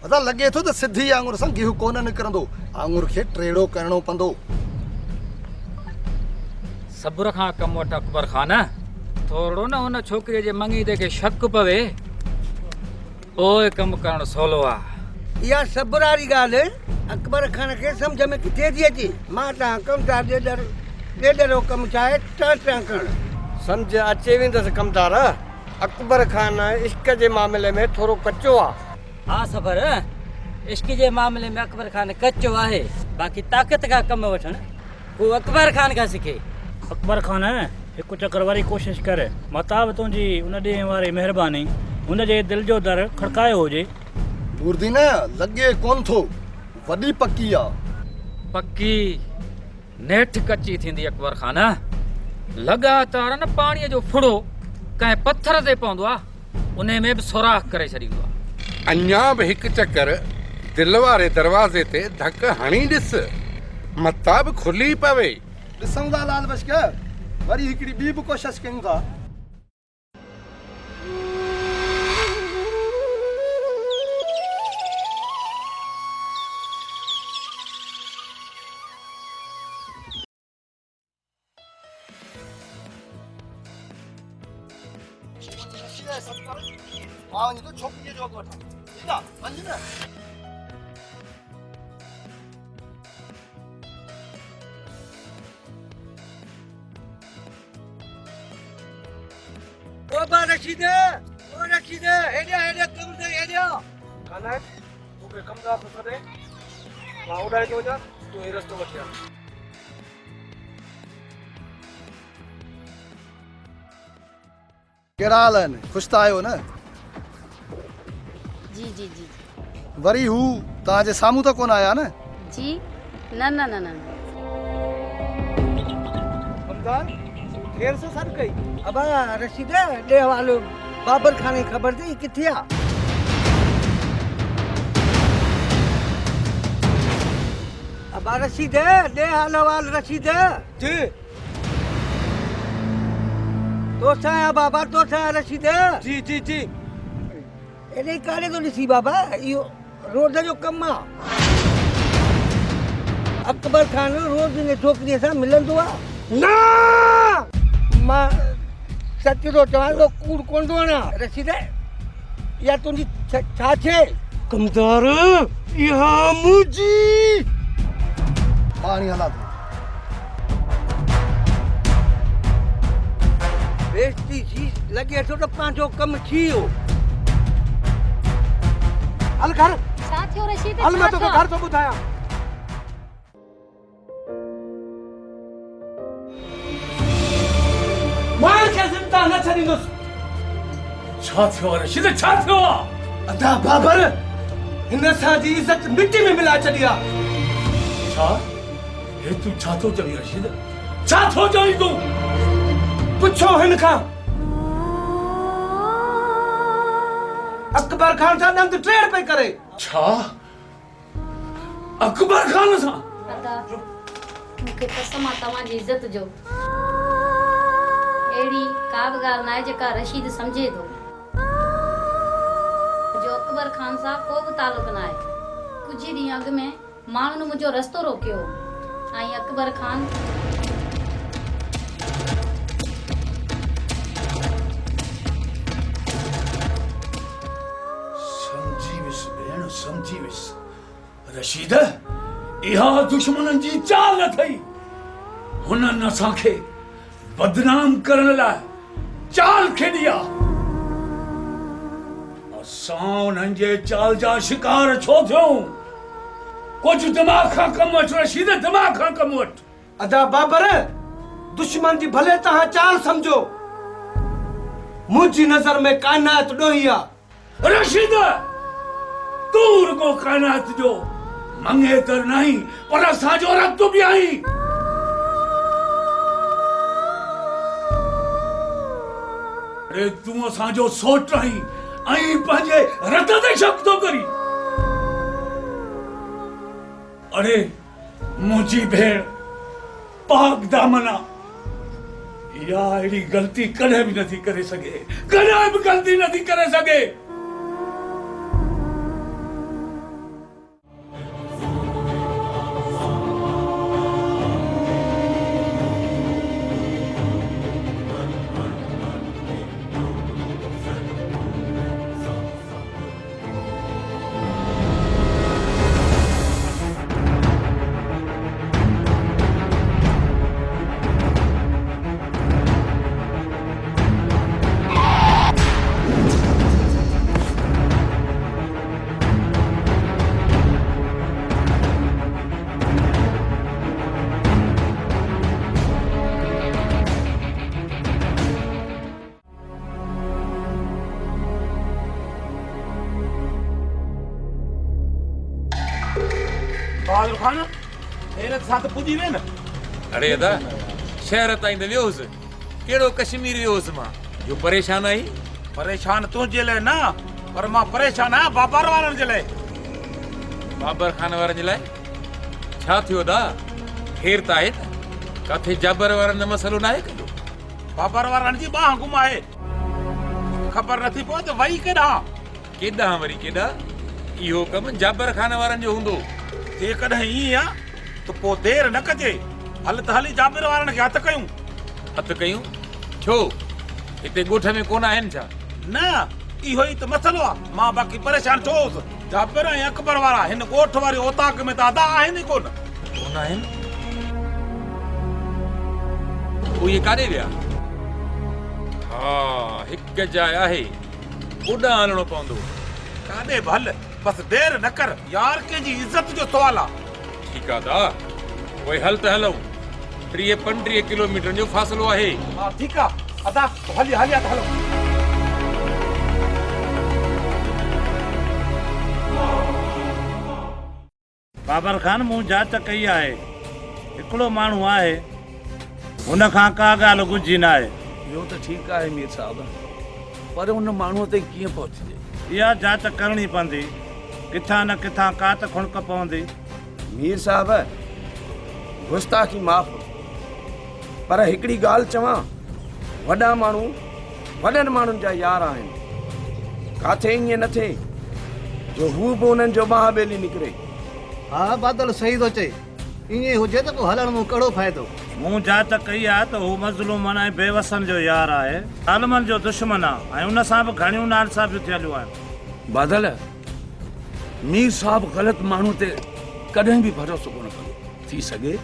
पता लगे थो त सिधी आंगुर सां गिहु कोन निकिरंदो, आंगुर खे टेड़ो करणो पवंदो। सब्र खां कम वठ अकबर खान, थोरो न हुन छोकिरीअ जे मंगीदे खे शक पवे, पोइ कम करणु सवलो आहे। इहा सब्र वारी ॻाल्हि अकबर खान खे सम्झ में किथे थी अचे। मां तव्हां कमदार ॾेढरो कमु चाहे टां करणु सम्झ अचे वेंदसि कमदार। अकबर खान इश्क जे मामले में थोरो कचो आहे। हाँ सबर, इश्क जे मामले में अकबर खान कच्चो आहे, बाक़ी ताक़त का कम वठण वो अकबर खान का सिखे। अकबर खान हिकु चक्कर वारी कोशिश कर, मताब तुंहिंजी उन ॾींहं वारी महिरबानी हुन जे दिलि जो दर खड़कायो हुजे। दूरदी न लॻे कोन थो, वॾी पकी आहे। पक्की नेठ कची थींदी अकबर खान। लगातार न पाणीअ जो फुड़ो कंहिं पत्थर ते पवंदो आहे, उन में बि सुराख करे छॾींदो आहे। अञा बि हिकु चकर दिलि वारे दरवाज़े ते धक हणी ॾिस, मता बि खुली पवे। ॾिसूं था लाल लश्कर, वरी हिकिड़ी ॿी बि कोशिश कयूं था। छोकिरीअ जो अघु वठां, ठीकु आहे, वञ न। रशीद हेॾे कम ते हेॾे खान तोखे कमदार थो सॾे, मां उॾाए थो वञा, तूं ही रस्तो वठी आ। कहिड़ा हाल आहिनि? ख़ुशि त आहियो न? जी जी जी वरी हू तव्हांजे साम्हूं त कोन आया न? जी न न न न कमदार केर सां सॾु कई? अबा रशीद ॾे हवालो बाबर खान जी ख़बर अथई किथे आहे? अबा रशीद ॾे हवाल रशीद जी तो सां बाबा तो सां रशीद जी जी जी। एॾे काॾे थो ॾिसी बाबा, इहो रोड जो कमु आहे। अकबर खान रोज़ हिन छोकिरीअ सां मिलंदो आहे। न मां सच थो चवां थो, कूड़ कोन थो वञा। रशीद इहा तुंहिंजी छा छे? कमदार इहा मुंहिंजी पाणी हला थो। बेइज्जती थी लॻे थो त पंहिंजो कमु थी वियो। हल घर, छा थियो रशीद? हल मैं तोखे घर थो ॿुधायां। मां खे ज़िंदा न छॾींदुसि। छा थियो रशीद, छा थियो? अदा बाबर हिन असांजी इज़त मिटी में मिलाए छॾी आहे। छा हे तूं छा थो चवीं रशीद? छा थो चवीं तूं? पुछो हिन खां। अकबर खान सां ॾंद ट्रेड़ पई करे। छा अकबर खान सां? दादा मूंखे कसम आहे तव्हांजी इज़त जो, अहिड़ी का बि ॻाल्हि न आहे जेका रशीद सम्झे थो। जो अकबर खान सां को बि तालुक न आहे। कुझु ई ॾींहं अॻु में माण्हुनि मुंहिंजो रस्तो रोकियो ऐं अकबर खान समझी वियुसि। रशीद इहा दुश्मननि जी चाल अथई। हुननि असांखे बदनाम करण लाइ चाल खेॾी आहे। असां उन्हनि जे चाल जा शिकार छो थियूं? कुझु दिमाग़ खां कमु वठ रशीद, दिमाग़ खां कमु वठ। अदा बाबर दुश्मन जी भले तव्हां चाल सम्झो, मुंहिंजी नज़र में काइनात ॾोही आहे। रशीद तू रुगो काइनात जो मंगेतर नहीं, पर असांजो रब बि आहीं। अरे तूं असांजो सोट आहीं ऐं पंहिंजे रत ते शक थो करी। अरे मुंहिंजी भेण पाक दामना इहा अहिड़ी ग़लती कॾहिं बि नथी करे सघे, कॾहिं बि ग़लती नथी करे सघे। बहादुर खान हेर साथ पुजी वे न अरे अदा शहर ताईं त वियोसि कहिड़ो कश्मीर वियोसि मां जो परेशान आई परेशान तुंहिंजे लाइ न पर मां परेशान आहियां बाबर वारनि जे लाइ बाबर खान वारनि जे लाइ छा थियो दा ख़ैर त आहे न काथे जाबर वारनि जो मसइलो न आहे कहिड़ो बाबर वारनि जी बाह घुमाए ख़बर नथी पए त वई केॾां वरी केॾां इहो कमु जाबर खान वारनि जो हूंदो जेकॾहिं ईअं आहे त पोइ देरि न कजे हल त हली जाबिर वारनि खे हथु कयूं हथु कयूं छो हिते ॻोठ में कोन आहिनि छा न इहो ई त मसइलो आहे मां बाक़ी परेशान छो हुउसि जाबिर ऐं अकबर वारा हिन ॻोठ वारी ओताक में त अदा आहिनि ई कोन आहिनि उहे काॾे विया हा हिकु जाइ आहे ओॾां हलणो पवंदो काॾे बि हल बसि देरि न कर यार कंहिंजी इज़त जो सुवाल आहे ठीकु आहे दा पोइ हल त हलूं 30-35 किलोमीटर जो फ़ासिलो आहे हा ठीकु आहे अदा हली हलिया त हलो बाबर खान मूं जांच कई आहे हिकिड़ो माण्हू आहे हुन खां का ॻाल्हि गुझी न आहे इहो त ठीकु आहे मीर साहब पर उन माण्हूअ ते कीअं पहुचजे इहा जांच करणी पवंदी किथां न किथां का त खुणक पवंदी मीर साहब गुस्ताखी माफ़ पर हिकिड़ी ॻाल्हि चवां वॾा माण्हू वॾनि माण्हुनि जा यार आहिनि काथे ईअं न थिए जो हू बि उन्हनि जो महाबेली निकिरे हा बादल सही थो चए ईअं हुजे त पोइ हलण में कहिड़ो फ़ाइदो मूं जांच कई आहे त हू मज़लूमनि ऐं बेवसनि जो यार आहे ज़ालिमनि जो दुश्मन आहे ऐं उन सां बि घणियूं नारसा बि थियलियूं आहिनि बादल मीर साहब ग़लति माण्हू ते कॾहिं बि भरोसो कोन कंदो थी सघे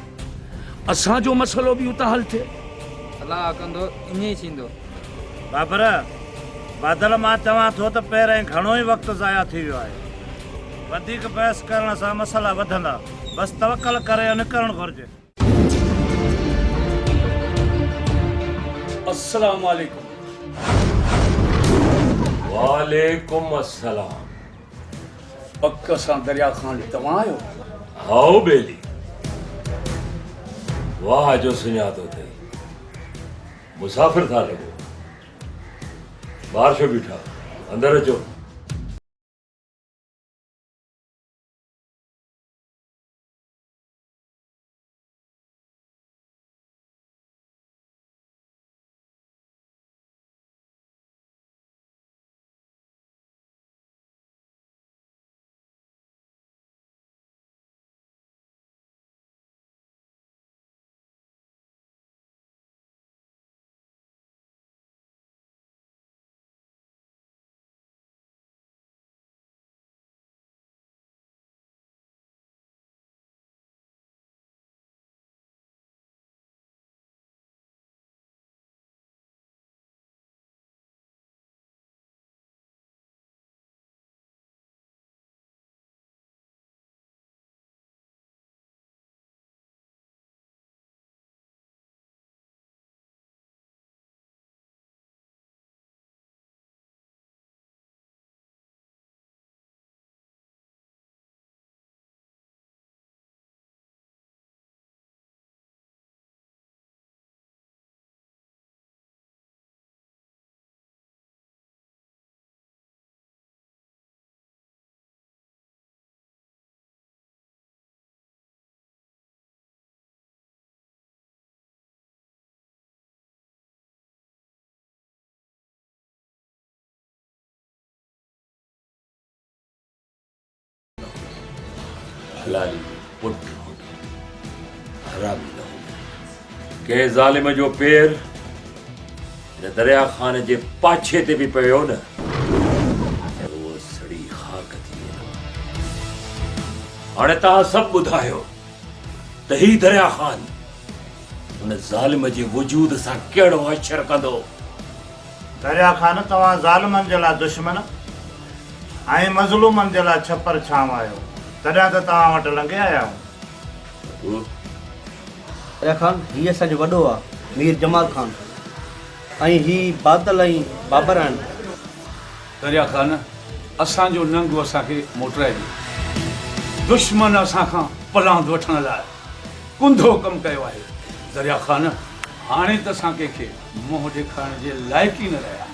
असांजो मसइलो बि उतां हल थिए अलाह कंदो ईअं ई थींदो बाबर बादल मां चवां थो त पहिरें घणो ई वक़्तु ज़ाया थी वियो आहे वधीक बहस करण सां मसइला वधंदा बसि तवकल करे निकिरणु घुरिजे अस्सलाम वालेकुम वालेकुम अस्सलाम पक सां दरिया खान तव्हां आहियो हाओ बेली वाह जो सुञातो अथई मुसाफ़िर था लॻो ॿाहिरि छो बीठा अंदरि अचो हलाली पुट हरामी न के ज़ालिम जो पेर हिन दरिया खान जे पाछे ते बि पियो न उहो सड़ी खाक थी वेंदो हाणे तव्हां सभु ॿुधायो त ही दरिया खान हुन ज़ालिम जे वजूद सां कहिड़ो अशर कंदो दरिया खान तव्हां ज़ालिमनि जे लाइ दुश्मन ऐं मज़लूमनि जे लाइ छपर छांव आहियो तॾहिं त तव्हां वटि लंघे आया आहियूं दरिया खान हीअ असांजो वॾो आहे मीर जमाल खान ऐं ही बादल ऐं बाबर आहिनि दरिया खान असांजो नंग असांखे मोटराए ॾियो दुश्मन असां खां पलांद वठण लाइ कुंधो कमु कयो आहे। दरिया ख़ान हाणे त असां कंहिंखे मुंहुं ॾेखारण जे लाइक़ ई न रहिया।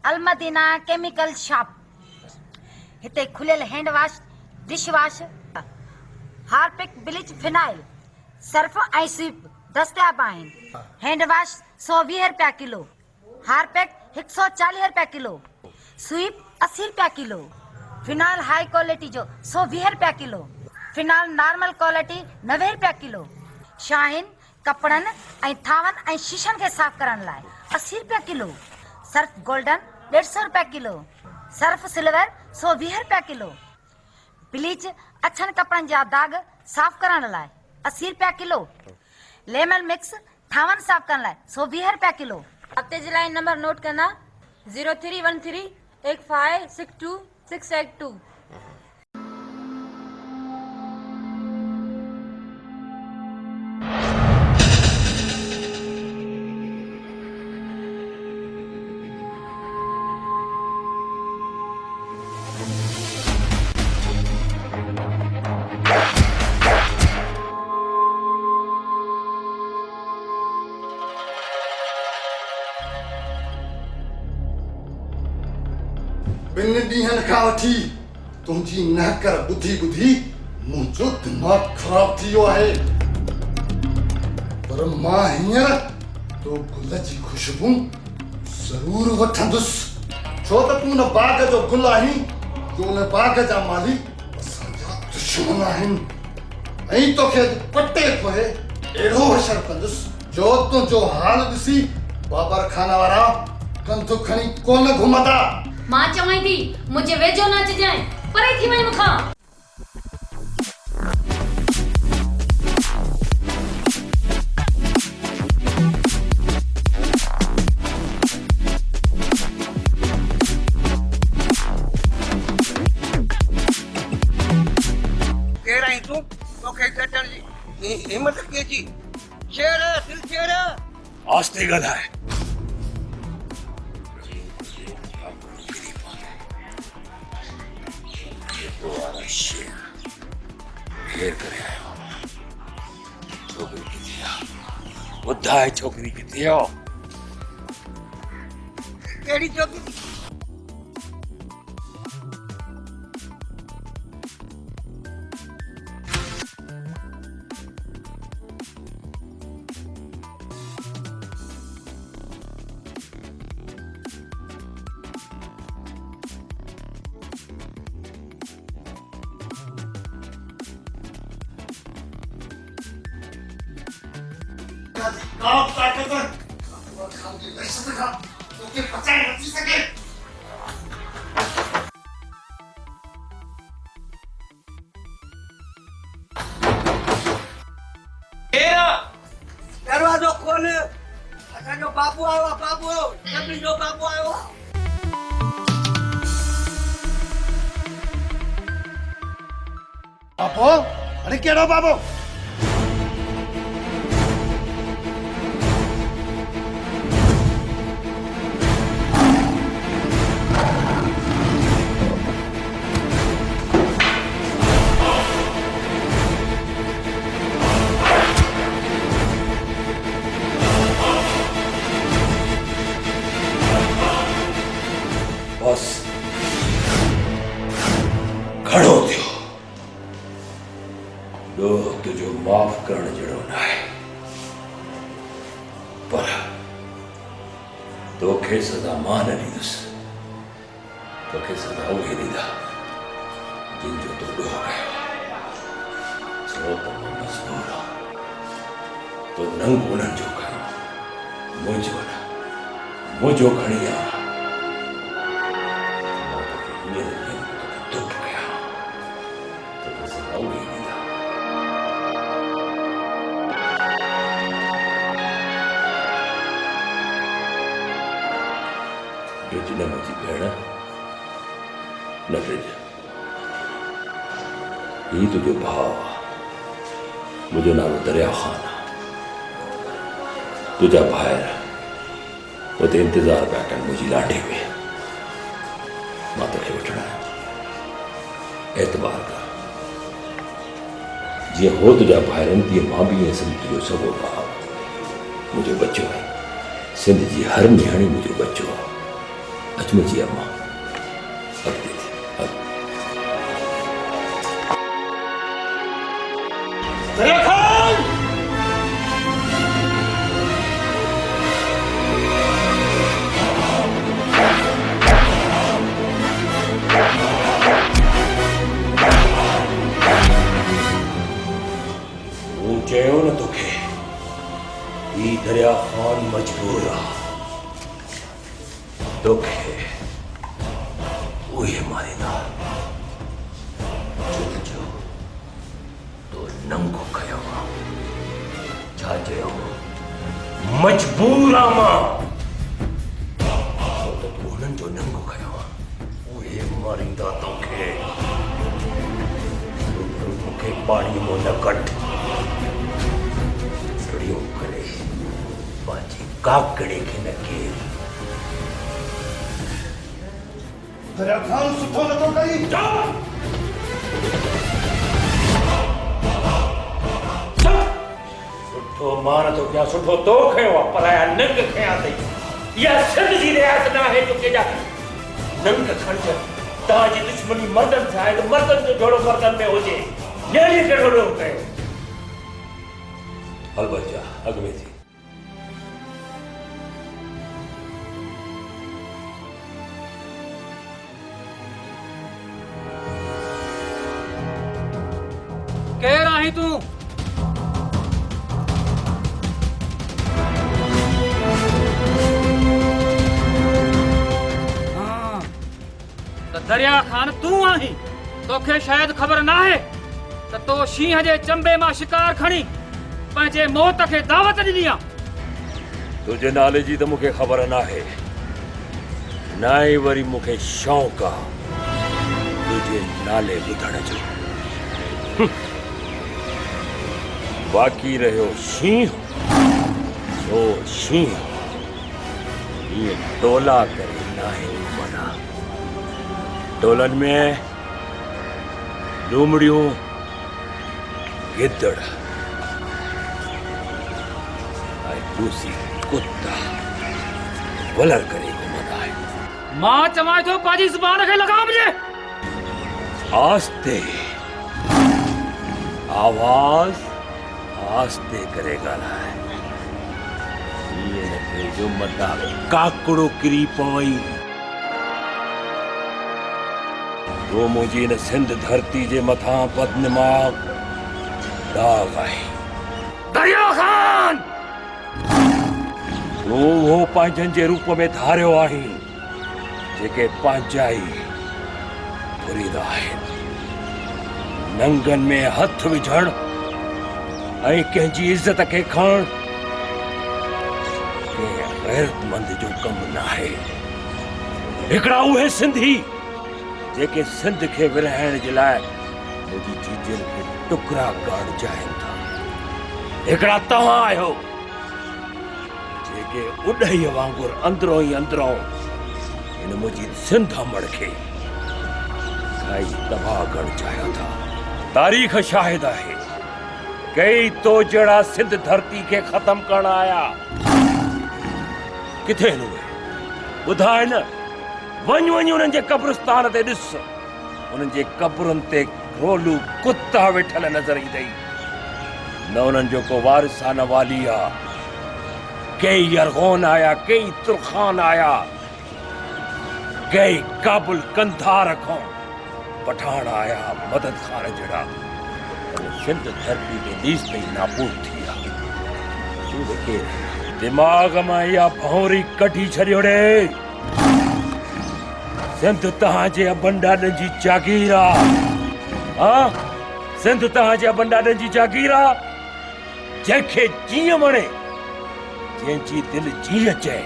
अलमदीना केमिकल शॉप हिते खुलियल hand wash dish wash Harpic bleach phenyl Surf ऐं स्वीप दस्तियाब आहिनि। हैंड वॉश 120 रुपया किलो, हार्पिक 140 रुपया किलो, स्वीप 80 रुपया किलो, फिनाइल हाई क्वालिटी जो 120 रुपया किलो, फिनाइल नॉर्मल क्वालिटी 90 रुपया किलो, शाहीन कपड़न ऐं थावन ऐं शीशन के साफ करण लाइ 80 रुपया किलो, सर्फ गोल्डन 150 रुपया किलो, सर्फ सिल्वर 120 रुपया किलो, ब्लीच अछन कपड़न जा दाग साफ करण लाइ 80 रुपया किलो, लेमन मिक्स थावन साफ करण लाइ 120 रुपया किलो। हफ्ते जे लाइ नंबर नोट करना 03138562 ॿिनि ॾींहंनि खां वठी तुंहिंजी नहकर ॿुधी ॿुधी मुंहिंजो दिमाग़ ख़राब थी वियो आहे, पर मां हींअर तो गुल जी ख़ुशबू ज़रूर वठंदुसि, छो त तूं न बाग जो गुल आहीं, तूं न बाग जा माली असांजा दुश्मन आहिनि ऐं तोखे पटे खोए अहिड़ो हशर कंदुसि जो तुंहिंजो हाल ॾिसी बाबर खाना वारा कंधु खणी कोन घुमंदा। मां चवां थी मुंहिंजे वेझो न अचिजांइ, परे थी वञ मूंखां। केर आई तूं? तोखे कटण जी हिम्मत कीअं जी? शेर दिल शेर आस्ते ॻाल्हाए। घेर करे आयो। छोकिरी किथे आहे? ॿुधाए छोकिरी किथे आहे? कहिड़ी छोकिरी? आप ताकत अकबर खान की दहशत का तोखे बचाए नथी सघे। दरवाजो खोल, असांजो बाबू आयो आहे, बाबू सभिनी जो बाबू आयो आहे। बाबो, अरे कहिड़ो बाबो? बस खड़ो थियो। ॾोह तुंहिंजो माफ़ करण जहिड़ो न आहे, पर तोखे सज़ा मां न ॾींदुसि। तोखे सज़ा उहे ॾींदा जिन जो तूं ॾोह कयो। छो त मां मजबूर आहियां, तो नंग उन्हनि जो खयो, मुंहिंजो न, मुंहिंजो खणी आ। न मुंहिंजी भेण न टिज, ही तुंहिंजो भाउ आहे। मुंहिंजो नालो दरिया ख़ान आहे। तुंहिंजा ॿाहिरि उते इंतज़ारु पिया कनि मुंहिंजी लाॾे में। मां तोखे वठण आहियां। एतबार कर, जीअं हो तुंहिंजा ॿाहिरि आहिनि तीअं मां बि ईअं सिंध तुंहिंजो सॻो भाउ, मुंहिंजो बचो आहे। सिंध जी हर नियाणी मुंहिंजो बचो आहे। अच मुंहिंजी अम्मा, अॻिते थी दरिया खान! मूं चयो न तोखे, ही दरिया खान मजबूर आहे। तोखे उहे मारींदा जो तो नंगो कयो। छा चयो? मजबूर आहियां मां। छो त तूं हुननि जो नंगो कयो। उहे मारींदा तोखे। मूंखे पाणीअ मां न कढ। सड़ियो करे पंहिंजी काकड़े खे न केर। दरिया खान सुठो नथो कई। सुठो मां नथो कयां, सुठो तो खयो आहे। पराया नंग खयां अथई। इहा सिंध जी रियासत न आहे जो कंहिंजा नंग खणज। तव्हांजी दुश्मनी मर्दनि सां आहे त मर्दनि जो जोड़ो मर्दनि में हुजे। न्याणी कहिड़ो ॾोह कयो? हल बच्चा अॻ में थी। आहीं तूं? हाँ, त दरिया खान तूं आहीं? तोखे शायद ख़बर ना है त तो शींहं जे चंबे मां शिकार खणी पंहिंजे मौत खे दावत ॾिनी आहे। तुझे नाले जी तो मुखे खबर ना है, ना ही वरी मुखे शौक़ आ तुझे नाले ॿुधण जो। बाक़ी रहियो शींहं, सो शींहं ये टोला करे नाहे बना। टोलन में लूमड़ियों, गिद्दड़, दूसरी कुत्ता वलर करे घुमंदा आहिनि। मां चवां थो पंहिंजी ज़ुबान खे लॻाम ॾे। आस्ते आवाज आस्ते करे ॻाल्हाए। ये न थे जो मता काकड़ो किरी पवई। वो मुंहिंजी न सिंध धरती जे मथां बदनिमाग दाग आहे। दरिया खान तूं वो पंहिंजनि जे रूप में धारियो आहीं जेके पंहिंजा ई फुरीदा आहिनि। नंगनि में हथ विझण ऐं कंहिंजी इज़त खे खणण कंहिं गैरतमंद जो कमु न आहे। हिकिड़ा उहे सिंधी जेके सिंध खे विरहाइण जे लाइ मुंहिंजी चीजनि खे टुकड़ा करणु चाहिनि था। हिकिड़ा तव्हां आहियो जेके उॾही वांगुरु अंदरों ई अंदरों हिन मुंहिंजी सिंध अमड़ खे खाई तबाह करणु चाहियो था। तारीख़ शाहिद आहे कई तो जहिड़ा सिंध धरती खे ख़तम करण आया। किथे आहिनि उहे? ॿुधाए न। वञ उन्हनि जे कब्रिस्तान ते ॾिस। उन्हनि जे कब्रुनि ते रोलू कुत्ता वेठल नज़र ईंदई। न उन्हनि जो को वारिस न वाली आहे। कई यरगोन आया, कई तुर्खान आया, कई काबुल कंधार खां पठान आया, मदद खान जहिड़ा सिंध धरती ते ॾीस ताईं नाबूद थी विया। दिमाग़ मां इहा भौरी कढी छॾियो रे। सिंध तव्हांजे अबनि ॾाॾनि जी जागीर आहे। हा, सिंध तव्हांजे अबनि ॾाॾनि जी जागीर आहे। जंहिंखे जीअं वणे, जंहिंजी दिलि जीअं चए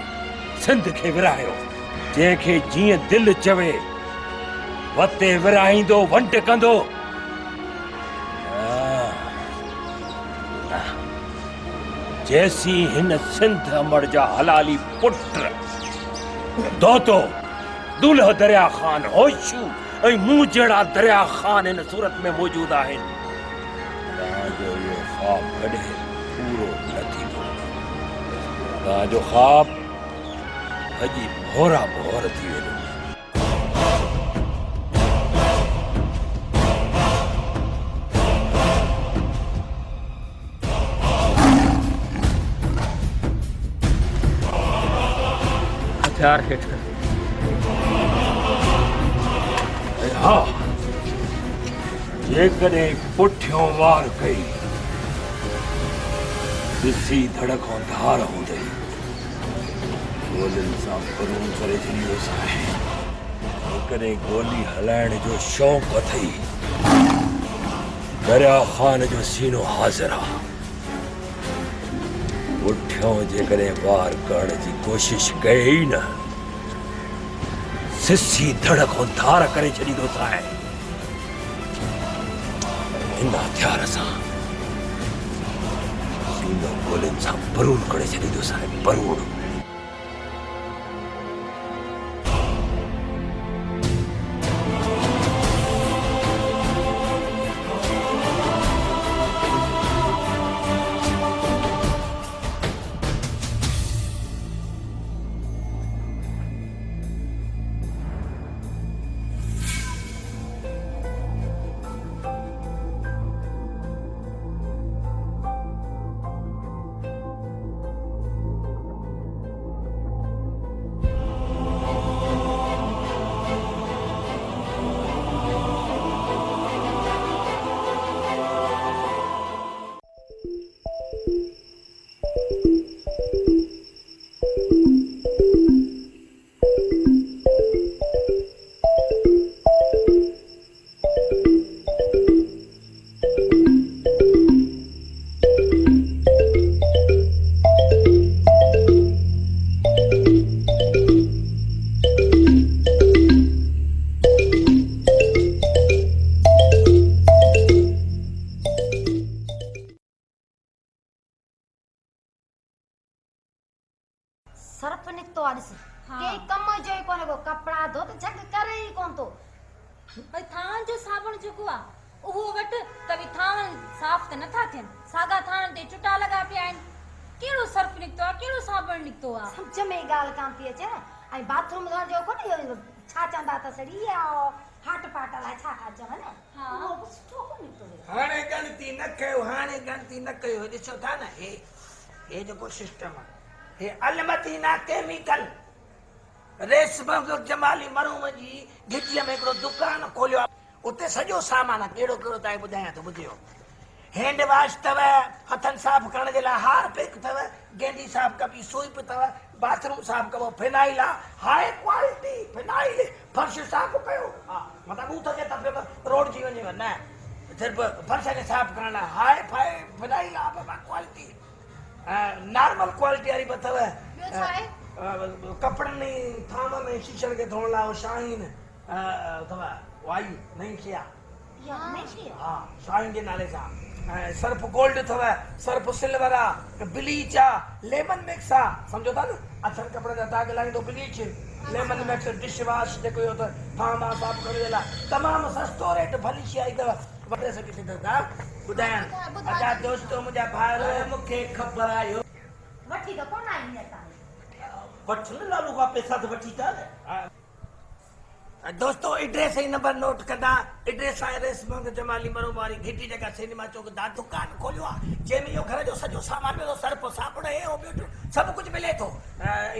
सिंध खे विरहायो। जंहिंखे जीअं दिलि चवे वते विरहाईंदो, वंड कंदो। जैसी हिन सिंध अमड़ जा हलाली पुट दोतो दुल्ह दरिया खान होशू ऐं मूं जहिड़ा दरिया खान हिन सूरत में मौजूद आहिनि। तव्हांजो इहो ख़्वाब कॾहिं पूरो न थींदो। तव्हांजो ख़्वाब अॼु भोरा भोर थी वेंदो। हथियार हेठ कर। हाँ, जेकॾहिं पुठियों वार कई ॾिसी धड़कों धार हूंदे गोलियुनि सां भरून करे छॾींदुसि आहे। जेकॾहिं गोली हलाइण जो शौक़ु अथई दरिया खान जो सीनो हाज़िर आहे। पुठियों जेकॾहिं वार करण जी कोशिश कई न सिसी धड़कों धार करे छॾींदुसि आहे। हिन हथियार सां सीनो गोलियुनि सां भरून करे छॾींदुसि आहे। भरून। आहे ॾिस के कम जो ई कोन्हे को कपिड़ा धो त झक करे ई कोन थो भई थाण जो साबुण जेको आहे उहो वटि त बि थाण साफ़ त नथा थियनि साॻा थाण ते चुटा लॻा पिया आहिनि कहिड़ो सर्फ निकितो आहे कहिड़ो साबुण निकितो आहे सम्झ में ई ॻाल्हि कान थी अचे न ऐं बाथरूम धोइण जो कोन्हे इहो छा चवंदा त सड़ी इहा हाट पाट लाइ छा था चवनि उहो बि सुठो कोन निकितो हाणे गणती न कयो हाणे गणती न कयो ॾिसो था न हे जेको सिस्टम आहे हे अलमदीना केमिकल रेशम जमाली मरूम जी गिटीअ में हिकिड़ो दुकान खोलियो आहे उते सॼो सामान आहे कहिड़ो कहिड़ो तव्हांखे ॿुधायां थो ॿुधियो हैंड वॉश अथव हथनि साफ़ करण जे लाइ हारपिक अथव गेंडी साफ़ कबी सूप अथव बाथरूम साफ़ कबो फिनाइल आहे हाई क्वालिटी फिनाइल फर्श साफ़ कयो हा मतिलबु हू थके त रोड जी वञेव न सिर्फ़ु फर्श खे साफ़ करण लाइ हाई फाई फिनाइल आहे बाबा क्वालिटी नॉर्मल क्वालिटी वारी बि अथव कपिड़नि थामनि शीशनि खे धोअण लाइ शाहीन अथव वाई नई शइ आहे हा शाहीन जे नाले सां सर्फ गोल्ड अथव सर्फ सिल्वर आहे ब्लीच आहे लेमन मिक्स आहे सम्झो था न अछनि कपिड़े जा दाग लाईंदो bleach lemon mix dish wash जेको इहो त थाम आहे साफ़ करण जे लाइ तमामु सस्तो रेट भली शइ आई अथव वठे सघी सघंदा था ॿुधायां अछा दोस्तो मुंहिंजा भाउर मूंखे ख़बर आहे वठी त कोन आई हींअर वठण लालू खां पैसा त वठी था न दोस्तों एड्रेस ही नंबर नोट कंदा एड्रेस आहे रेशम जमाली मरूम वारी घिटी जगह सिनेमा चौक दा दुकान खोलियो आहे जंहिंमें इहो घर जो सॼो सामान मिलो सर्फ साबुण हे हो ॿियो सभु कुझु मिले थो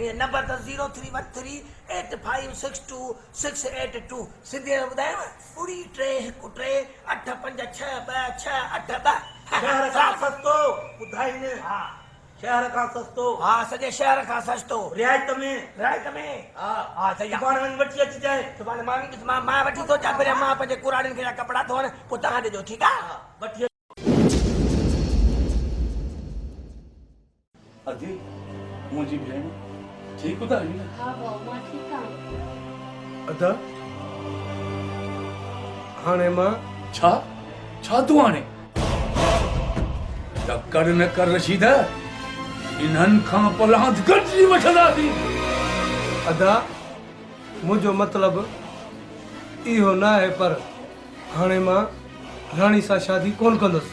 ईअं नंबर त 03138562 सिंधी में ॿुधायांव 3 शहर खां सस्तो ॿुधाईंदे हा शहर खां सस्तो हा सॼे शहर खां सस्तो रियायत में हा हा सही आहे सुभाणे वञी वठी अचिजांइ सुभाणे मां वठी थो अचां पहिरियां मां पंहिंजे कुराड़ियुनि खे कपिड़ा धोअण पोइ तव्हां ॾिजो ठीकु आहे वठी अजी मुंहिंजी भेण ठीकु ॿुधाई न हा भाउ मां ठीकु आहियां अदा हाणे मां छा तूं हाणे कर न कर रशीद इन्हनि खां पलांद गॾिजी वठंदासीं अदा मुंहिंजो मतिलबु इहो न आहे पर हाणे मां राणी सां शादी कोन कंदुसि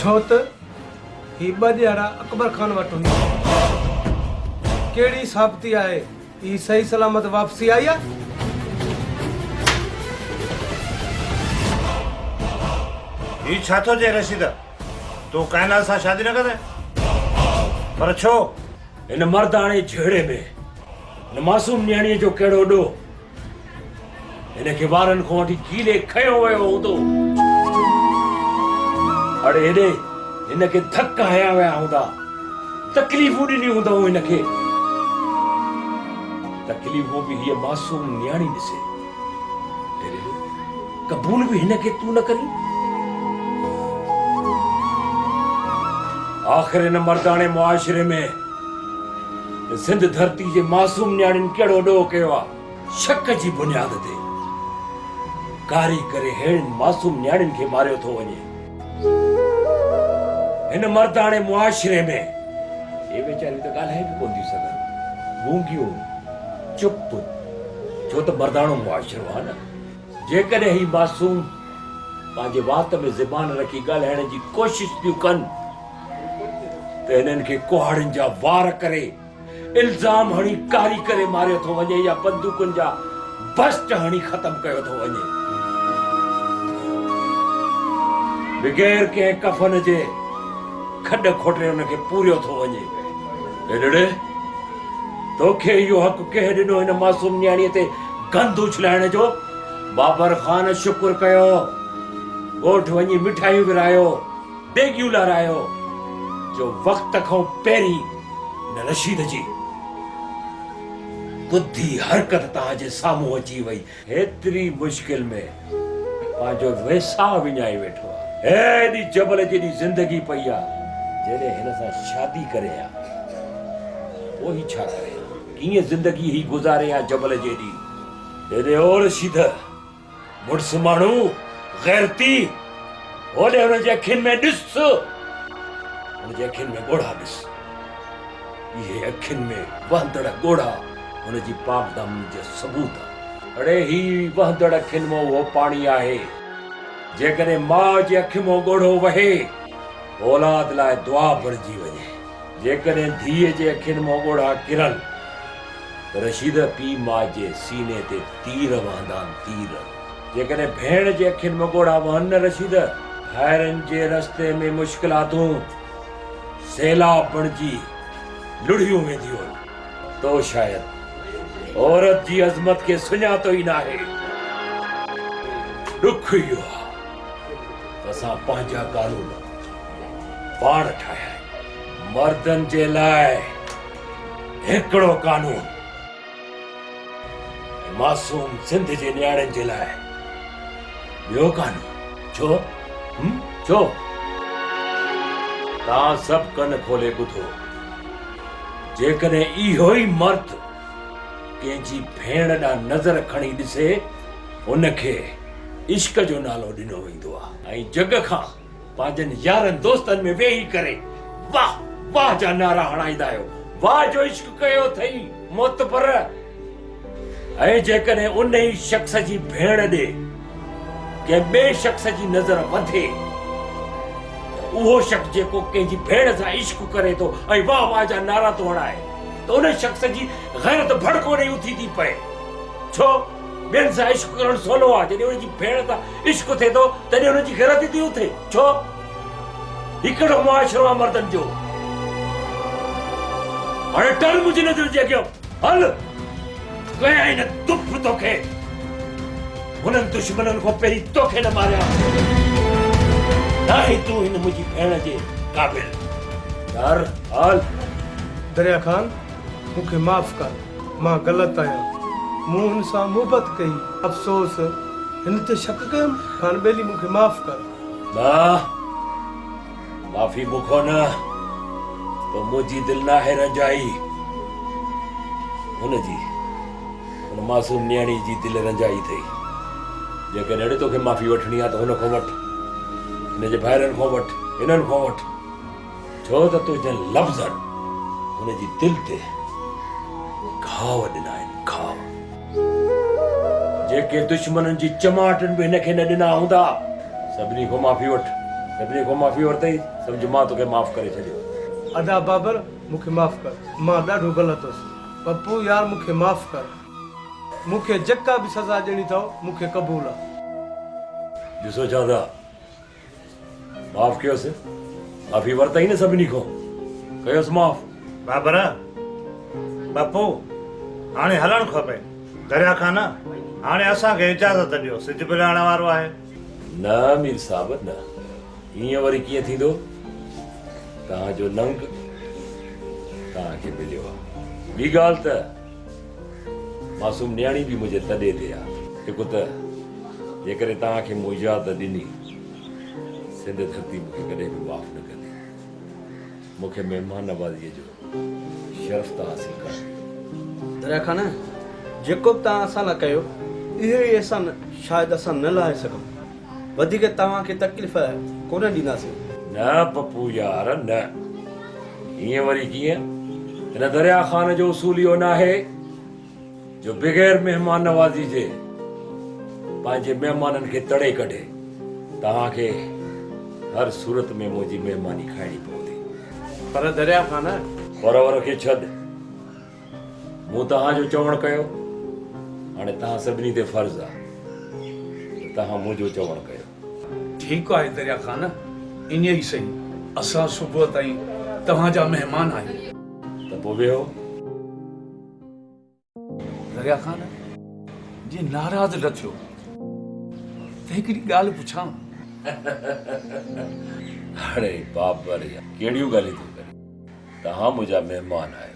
छो त ही ॿ ॼणा अकबर खान वटि हुई कहिड़ी साबिती आहे ही सही सलामत वापसी आई आहे ही छा थो चए रशीद तूं काइनात सां शादी न कंदे पर छो इन मर्दाणे झेड़े में इन मासूम न्याणीअ जो कहिड़ो ॾोह हिनखे वारनि खां वठी कीले खयो वियो हूंदो अड़े हेॾे हिनखे धक हया विया हूंदा तकलीफ़ूं ॾिनियूं हूंदऊं हिनखे तकलीफ़ूं बि हीअ मासूम न्याणी ॾिसे क़बूल बि हिनखे तूं न करी आख़िर इन मर्दाणे मुआशिरे में सिंध धरती जे मासूम न्याणियुनि कहिड़ो ॾोह कयो आहे शक जी बुनियाद ते कारी करे हेड़ियुनि मासूम न्याणियुनि खे मारियो थो वञे हिन मर्दाणे मुआशिरे में ये वेचारियूं त ॻाल्हाए बि कोन थियूं सघनि गूंगियूं चुप छो त मर्दाणो मुआशिरो आहे न जेकॾहिं ही मासूम पंहिंजे वात में ज़बान रखी ॻाल्हाइण जी कोशिशि थियूं कनि त हिननि खे कुहाड़ियुनि जा वार करे इल्ज़ाम हणी कारी करे मारियो थो वञे या बंदूकुनि जा बस्ट हणी ख़तम कयो थो वञे बग़ैर कंहिं कफ़न जे खॾ खोटे हुनखे पूरियो थो वञे एॾड़े तोखे इहो हक़ कंहिं ॾिनो हिन मासूम न्याणीअ ते गंद उछलाइण जो बाबर ख़ान शुक्र कयो ॻोठ वञी मिठाइयूं विरायो देगियूं लारायो जो वक़्त खां पहिरीं न रशीद जी बुद्धि हरकत तव्हांजे साम्हूं अची वई हेतिरी मुश्किल में पंहिंजो वेसा विञाए वेठो आहे हेॾी जबल जेॾी ज़िंदगी पई आहे जॾहिं हिन सां शादी करे आ पोइ ही छा करे कीअं ज़िंदगी ही गुज़ारे आ जबल जेॾी हेॾे ओ रशीद मुड़ुस माण्हू गैरती होॾे हुनजे अखियुनि में ॾिस हुनजे अखियुनि में ॻोढ़ा ॾिस ये अखियुनि में वहंदड़ ॻोढ़ा हुन जी पाकदामनी जे सबूत आहे। अड़े ही वहंदड़ अखियुनि मां उहो पाणी आहे जेकॾहिं माउ जे अखि मां ॻोढ़ो वहे औलाद लाइ दुआ बणिजी वञे। जेकॾहिं धीअ जे अखियुनि मां ॻोढ़ा किरनि त रशीद पीउ माउ जे सीने ते तीर वहंदा आहिनि, तीर। जेकॾहिं भेण जे अखियुनि में ॻोढ़ा वहनि न रशीद, भाइरनि जे रस्ते में मुश्किलातूं सैलाब बणिजी लुढ़ियूं वेंदियूं आहिनि। तो शायदि औरत जी अज़मत खे सुञातो ई न आहे। ॾुख इहो आहे असां पंहिंजा कानून पाण ठाहिया आहिनि। मर्दनि जे लाइ हिकिड़ो कानून, मासूम सिंध जे न्याणियुनि जे लाइ ॿियो कानून। छो छो? तव्हां सभु कन खोले ॿुधो। जेकॾहिं इहो ई मर्द कंहिंजी भेण ॾांहुं नज़र खणी ॾिसे, उनखे इश्क जो नालो ॾिनो वेंदो आहे ऐं जग खां पंहिंजनि यारनि दोस्तनि में वेही करे वाह वाह जा नारा हणाईंदा आहियो। वाह जो इश्क कयो अथई मोतबर। ऐं जेकॾहिं उन ई शख्स जी भेण ॾे कंहिं ॿिए शख्स जी नज़र वधे, उहो शख्स जेको कंहिंजी भेण सां इश्क करे थो ऐं वाह वाह जा नारा थो हणाए, त उन शख्स जी गैरत भड़को नहीं उथी थी पए। छो? ॿियनि सां इश्क करणु सवलो आहे। जॾहिं उनजी भेण सां इश्क थिए थो तॾहिं उनजी गैरत थी उथे। छो? हिकिड़ो मुआशिरो आहे मर्दनि जो। हाणे टल मुंहिंजी नज़र जे अॻियां हल, कयां न दुख तोखे। हुननि दुश्मननि खां पहिरीं तोखे न मारिया, ना ही तूं हिन मुंहिंजी भेण जे क़ाबिल। यार हाल दरिया खान, मूंखे माफ़ कर, मां ग़लति आहियां। मूं हुन सां मुहबत कई, अफ़सोस हिन ते शक कयुमि। खान बेली मूंखे माफ़ कर। माफ़ी मूंखो न, तो मुंहिंजी दिलि नाहे रंजाई। हुन मासूम न्याणी जी दिलि रंजाई अथई। जेकॾहिं अड़े तोखे माफ़ी वठणी आहे त हुन खां वठ, हिनजे भाइरनि खां वठ, हिननि खां वठ। छो त तुंहिंजनि लफ़्ज़नि हुनजी दिलि ते घाव ॾिना आहिनि, घाव जेके दुश्मननि जी चमाटनि बि हिनखे न ॾिना हूंदा। सभिनी खां माफ़ी वठ, सभिनी खां माफ़ी वरितई, सम्झ मां तोखे माफ़ करे छॾियो। अदा बाबर, मूंखे माफ़ कर, मां ॾाढो ग़लति हुउसि। पप्पू यार मूंखे माफ़ कर। मूंखे जेका बि सज़ा ॾियणी अथव मूंखे क़बूल आहे। ॾिसो चादा, माफ़ कयोसि, माफ़ी वरितई न सभिनी खां, कयोसि माफ़। बाबर पप्पू, हाणे हलणु खपे। दरिया खान, हाणे असांखे इजाज़त ॾियो, सिज बिलाइण वारो आहे। न मीर साहब न, ईअं वरी कीअं थींदो? तव्हांजो नंग तव्हांखे मिलियो आहे। ॿी ॻाल्हि त मासूम न्याणी बि मुंहिंजे तॾे ते आहे। हिकु त जेकॾहिं तव्हांखे मूं इजाज़त ॾिनी, सिंध धरती मूंखे कॾहिं बि माफ़ न कंदी। मूंखे महिमान नवाज़ीअ जो शर्फ़ त हासिल करणु। दरिया खान, जेको बि तव्हां असां लाइ कयो, इहो ई अहसान शायदि असां न लाहे सघूं। वधीक तव्हांखे तकलीफ़ कोन ॾींदासीं। न पप्पू यार न, ईअं वरी कीअं? हिन दरिया खान जो उसूल इहो न आहे जो बग़ैर महिमान नवाज़ी जे पंहिंजे महिमाननि खे तड़े कढे। तव्हांखे हर सूरत में मुंहिंजी महिमानी खाइणी पवंदी। पर दरिया खान, पर खे छॾ, मूं तव्हांजो चवणु कयो, हाणे तव्हां सभिनी ते फर्ज़ आहे त तव्हां मुंहिंजो चवणु कयो। ठीकु आहे दरिया खान, इन ई सही। असां सुबुह ताईं तव्हांजा महिमान आहियूं। त पोइ वेहो। दरिया खान, जीअं नाराज़ न थियो त हिकिड़ी ॻाल्हि पुछां। अरे बाबर, कहिड़ियूं ॻाल्हियूं थो करे? तव्हां मुंहिंजा महिमान आहियो।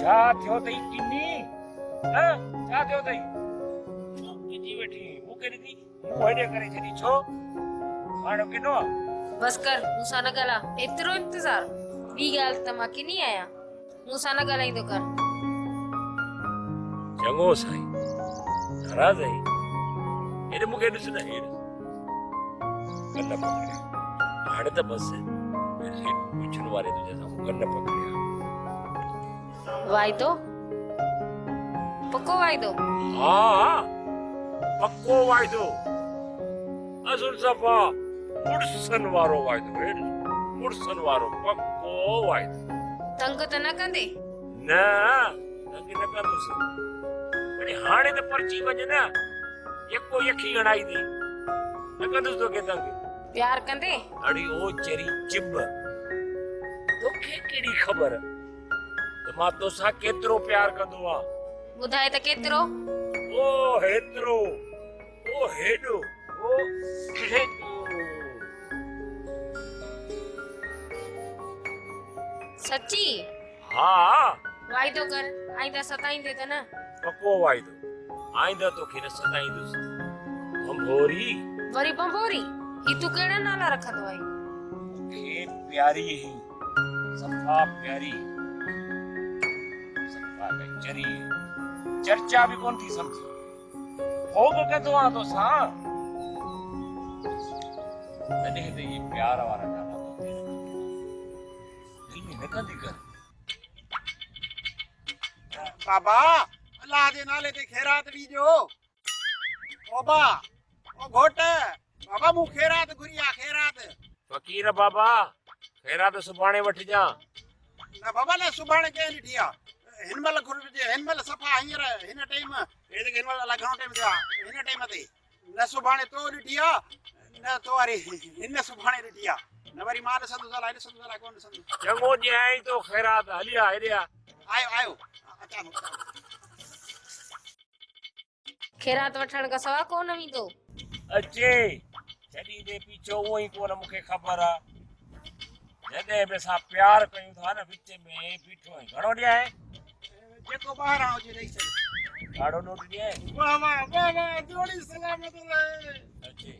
छा थियो तई किनी हां छा थियो तई किनी वेठी मुके दी मु हेडे करे छडी छो माणो किनो बस कर मूंसा न ॻाल्हा एतिरो इंतज़ार ॿी ॻाल्हि त मां किनी आहियां मूंसा न ॻाल्हाईंदो कर चङो साईं नाराज़ आई एॾे मूंखे ॾिस न हेॾ कन पकड़िया हाणे त बस पुछण वारे तुंहिंजे साम्हूं कन पकड़िया वाइदो पक्को वाइदो हा पक्को वाइदो असुल सफ़ा मुड़सन वारो वाइदो हेॾ मुड़सन वारो पक्को वाइदो तंग त न कंदे न तंग न कंदुसि अरे हाणे त परची वञ न यको यखी हणाई थी न कंदुसि तोखे तंग प्यार कंदे अड़ी ओ चरी चिब तोखे कहिड़ी ख़बर त मां तोसां केतिरो प्यार कंदो आं ॿुधाए त केतिरो ओ हेतिरो ओ हेॾो ओ हेॾो सच्ची हा वाइदो कर आइंदा सताईंदे त न पक्को वाइदो आइंदा तोखे न सताईंदुसि बंभोरी वरी बंभोरी ही तू कहिड़ा नाला रखंदो आहे मूंखे प्यारी ही सफ़ा प्यारी सफ़ा चरी चर्चा भी कोन थी समझी भोग कंदो आं तोसां तॾहिं त ये प्यार वारा नाला तोखे दिल में न कंदी कर बाबा अल्लाह दे नाले ते खैरात ॾिजो ओ बा ओ घोट बाबा मु खैरात घुरिया खैरात फकीर बाबा खैरात सुभाणे वठ जा न बाबा ने सुभाणे के ॾिठिया हिनमल घुरजे हिनमल सफ़ा हींअर हिन टाइम हे त हिनमल अलाए घणो टाइम थियो हिन टाइम ते न सुभाणे तो ॾिठिया न तो वारी हिन सुभाणे ॾिठिया न वरी मां ॾिसंदुसि अलाए कोन ॾिसंदुसि चङो ॾियाई तो खैरात हलिया हेॾे आयो आयो खैरात वठण खां सवा कोन ईंदो अचे जॾहिं दे पीछो उहो ई कोन मूंखे ख़बर आहे जॾहिं बि असां प्यार कयूं था न विच में बीठो आहीं घणो ॾियां जेको ॿाहिरां हुजे ॾेई छॾ ॾाढो नोट ॾियां वाह वाह वाह वाह जोड़ी सलामत रहे अचे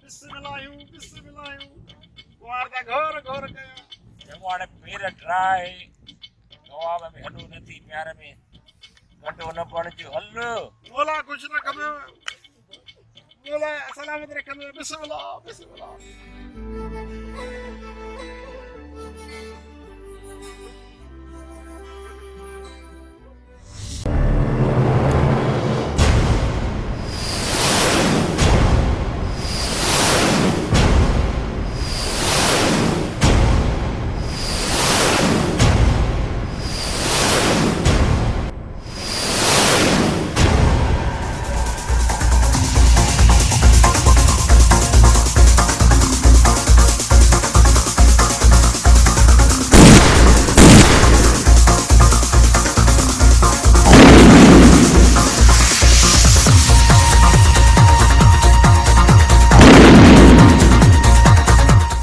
बिस्मिल्लाहूं वार दा घोर घोर कया चङो हाणे पेर ड्राए दवाब में हॾो नथी प्यार में घटो न पणिजो हल मोला कुछ न कमे मोला सलामत रखंदो बिस्मिल्लाह बिस्मिल्लाह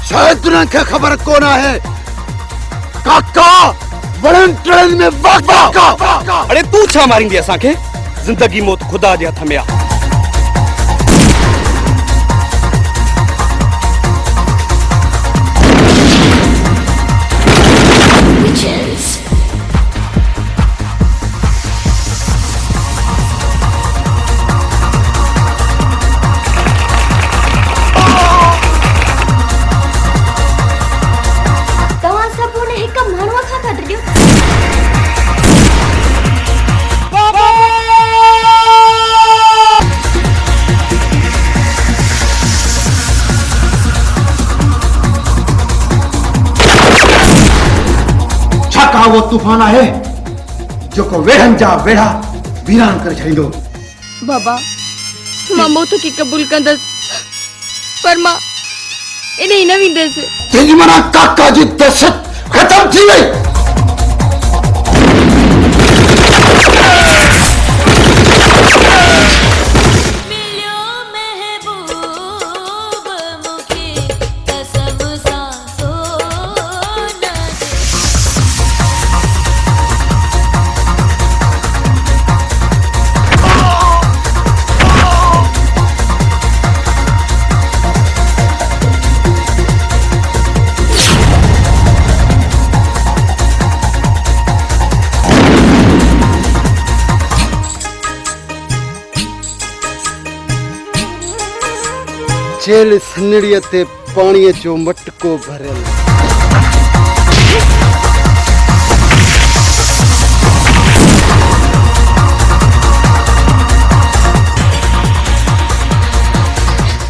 शायद तुरंत खबर कोन है काका वड़न ट्रेन में वाका अरे तू छा मारींदी असांखे जिंदगी मौत खुदा जे हथ में आ वो तूफान है जो को वेहन जा वेड़ा वीरान कर छड़ींदो बाबा मां मौत की कबूल कंदस पर मां इने न विंदस तेरी मना काका जी दहशत खत्म थी वई जेल सनड़ीअ ते पाणीअ जो मटको भरियल।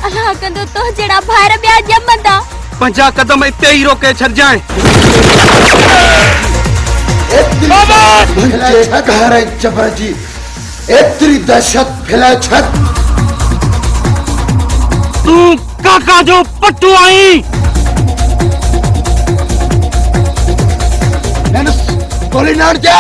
अल्लाह कंदो तो जड़ा भार ॿिया ॼमंदा। 50 कदम इते ई रोके छॾजांइ। मुंहिंजे घर जबर जी एतिरी दहशत फैलाए छॾ। तूं काका जो पट्टू आई। गोली न हणजा।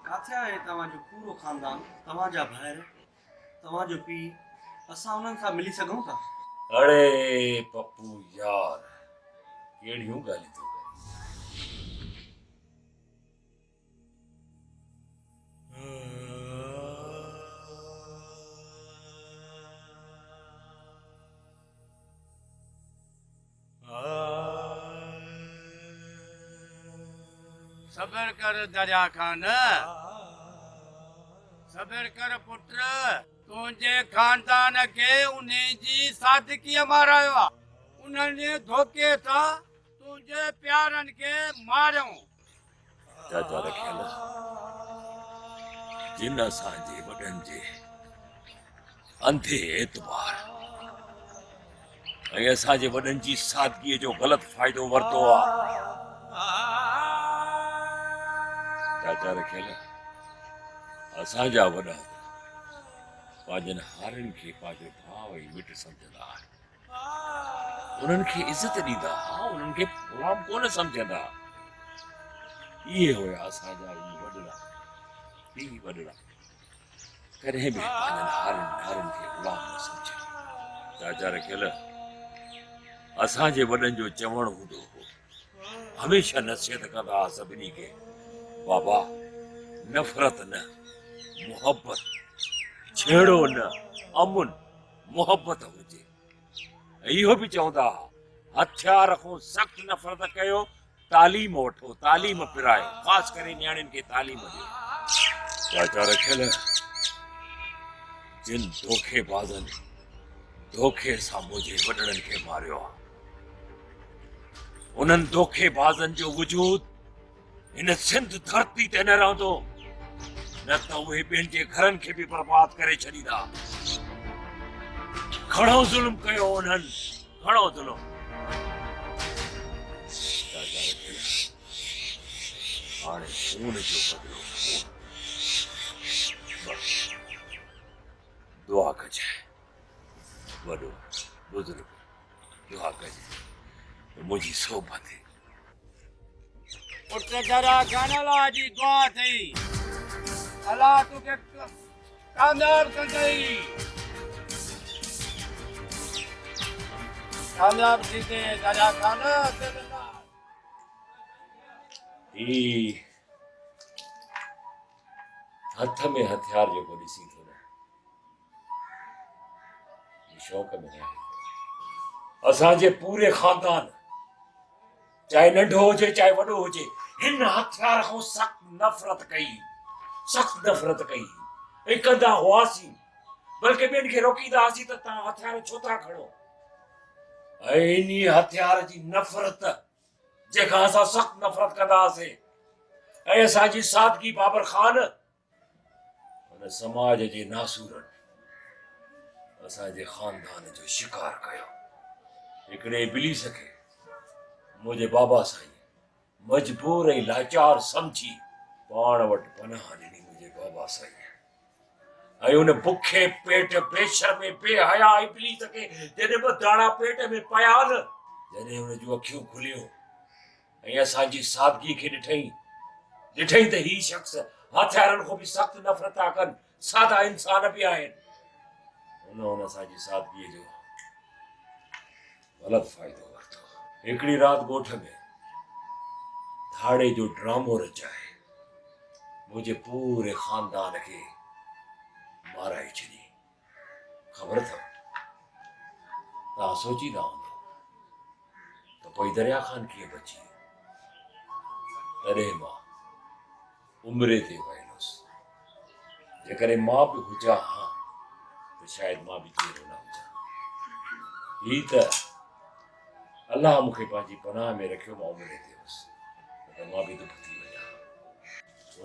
काथे आहे तव्हांजो पूरो खानदान, तव्हांजा भाइर, तव्हांजो पीउ? असां उन्हनि सां मिली सघूं था? अड़े पप्पू यार, कहिड़ियूं ॻाल्हियूं थो सबर कर दरिया खान, सबर कर पुत्र। तुंहिंजे खानदान खे उन जी सादगीअ मारायो आहे। उन्हनि धोखे सां तुंहिंजे प्यारनि खे मारियो। चाचा रखियल जिन असांजे वॾनि जे अंधे एतबार ऐं असांजे वॾनि जी सादगीअ जो ग़लति फ़ाइदो वरितो आहे। चाचा रखियल असांजा वॾा पंहिंजनि हारनि खे पंहिंजो भाउ ऐं मिट सम्झंदा। उन्हनि खे इज़त ॾींदा, उन्हनि खे ग़ुलाम कोन सम्झंदा। इहे हुया असांजा ई वॾड़ा, कॾहिं बि पंहिंजनि हारनि खे ग़ुलाम न सम्झिया। चाचा रखियल असांजे वॾनि जो चवणु हूंदो हो, हमेशह नसीहत कंदा सभिनी खे, बाबा नफ़रत न, मोहब्बत, छेड़ो न, अमुन मोहब्बत हुजे। इहो बि चवंदा हथियार खां सख़्तु नफ़रत कयो, तालीम वठो, तालीम पिरायो, ख़ासि करे न्याणियुनि खे तालीम ॾियो। चाचा रखियल जिन धोखेबाज़नि धोखे सां मुंहिंजे वॾड़नि खे मारियो आहे, उन्हनि धोखेबाज़नि जो वजूद इन सिंध धरती ते न रहंदो, न त उहे ॿियनि जे घरनि खे बि बर्बाद करे छॾींदा। घणो ज़ुल्म कयो उन्हनि, घणो ज़ुल्म। हाणे खून जो बदिलो दुआ कजे, वॾो बुज़ुर्ग दुआ कजे मुंहिंजी सोबत पुट दरिया खान अलाह जी दुआ थई, अलाह तोखे कामयाब कंदई। कामयाब थींदे दरिया खान। हथ में हथियार जेको ॾिसी थो न, शौक़ में न आहे। असांजे पूरे खानदान, चाहे नंढो हुजे चाहे वॾो हुजे, हिन हथियार खां सख़्तु नफ़रत कई, सख़्तु नफ़रत कई ऐं कंदा हुआसीं। बल्कि ॿियनि खे रोकींदा हुआसीं त तव्हां हथियार छो था खणो। ऐं इन हथियार जी नफ़रत जंहिंखां असां सख़्तु नफ़रत कंदा हुआसीं, ऐं असांजी सादगी बाबर ख़ान हुन समाज जे नासूरनि असांजे खानदान जो शिकार कयो। हिकिड़े इब्लीस खे मुंहिंजे बाबा साईं मजबूर ऐं लाचार सम्झी पाण वटि पनाह ॾिनी मुंहिंजे बाबा साईं। ऐं उन बुखे पेट बेशर्म बेहया इब्लीस खे जॾहिं ॿ दाणा पेट में पया न, जॾहिं हुन जूं अखियूं खुलियूं ऐं असांजी सादगी खे ॾिठई त ही शख़्स हथियारनि खां बि सख़्तु नफ़रत था कनि, सादा इंसान बि आहिनि। हुन असांजी सादगीअ जो ग़लति फ़ाइदो वरितो। हिकिड़ी राति ॻोठ में धाड़े जो ड्रामो रचाए मुंहिंजे पूरे खानदान खे माराए छॾी। ख़बर अथव तव्हां सोचींदा हूंदो त पोइ दरिया ख़ान कीअं बची। तॾहिं मां उमिरि ते वयलुसि। जेकॾहिं मां बि हुजां हा त शायदि मां बि जहिड़ो न हुजां। ही त अलाह मूंखे पंहिंजी पनाह में रखियो, मां उमिरि ते हुयुसि त मां बि दुख थी वञा।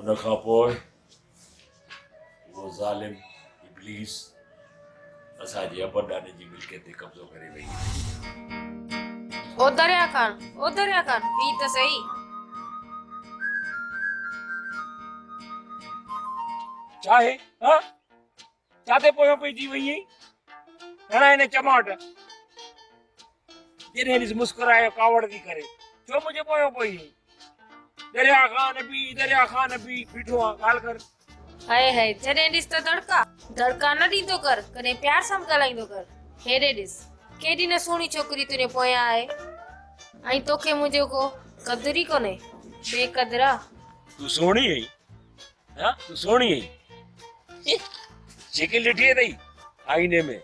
उन खां पोइ उहो ज़ालिम इब्लीस असांजे अबा ॾाॾे जी मिल्कियत ते कब्ज़ो करे वई। ओ दरिया खान बी त सही। चाहे हाँ चाहते पोयों पइजी वई हुई घणा हिन चमाट जॾहिं ॾिस मुस्कुरायो कावड़ थी करे छो मुंहिंजे पोयों पई हुई। दरिया खान बि बीठो आहे ॻाल्हि कर। हाय हाय जॾहिं ॾिस त दड़का न ॾींदो कर, कॾहिं प्यार सां ॻाल्हाईंदो कर। हेॾे ॾिस केॾी न सुहिणी छोकिरी तुंहिंजे पोयां आहे ऐं तोखे मुंहिंजो को क़दुर ई कोन्हे, बेक़दरा। तूं सुहिणी आई हाँ तूं सुहिणी आई शिकिल ॾिठी अथई आईने में।